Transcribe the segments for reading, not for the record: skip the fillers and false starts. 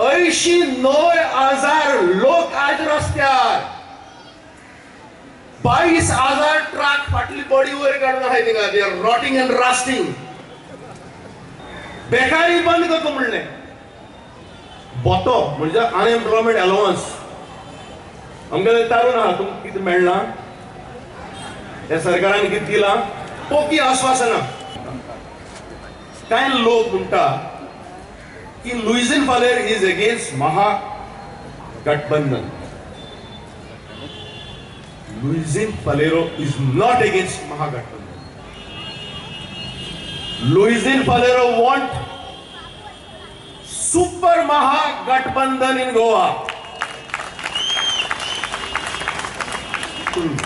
89,000 लोक आज रस्त्यार, 22,000 ट्रक फाटली बॉडी वयर काढून आहाय थिंगा. They are rotting and rusting. बेकारी बंद करतो म्हणले. बोतो म्हणजे अनएम्प्लॉयमेंट अलाउन्स आमकां तारून आहा. तुमकां कितें मेळना, त्या सरकारान कितें दिलां, पोकी आश्वासनां. कांय लोक म्हणटा की Luizinho Faleiro is against Mahagathbandhan. Luizinho Faleiro is not against Mahagathbandhan. Luisin Falero want super Mahagठबंधन in Goa.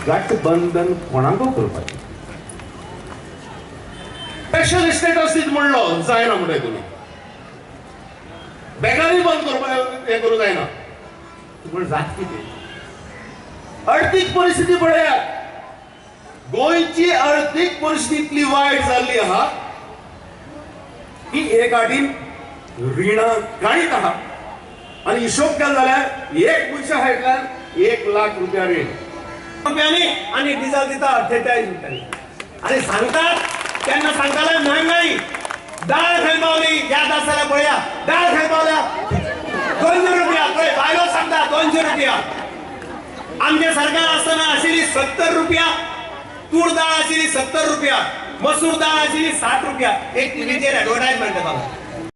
गठबंधन कोणाक करपाचें? स्पेशल स्टेटस दित म्हणलो जायना म्हणटा तुमी. बेकारी बंद करपाक हे करूं जायना. पूण जात कितें? आर्थीक परिस्थिती पळयात. गोंयची आर्थीक परिस्थिती इतली वायट जाल्ली आहा की एक आटीन रिणां गाणीत आहा आनी हिशोब केलो जाल्यार एक मनशा हायटल्यान 1,00,000 रुपया रीण रुपयांनी आनी डिझेल दिता 48 रुपयांनी. आनी सांगतात तेन्ना सांगताले महागाई. दाळ खंय पावली याद आसा जाल्यार पळया. दाळ खंय पावल्या 200 रुपया. पळय बायलो सांगता 200 रुपया. आमचे सरकार आसतना आशिल्ली 70 रुपया. तूर दाळ आशिल्ली 70 रुपया. मसूर दाळ आशिल्ली 60 रुपया. एक टीव्हीचेर ॲडव्हर्टायजमेंट येतालो.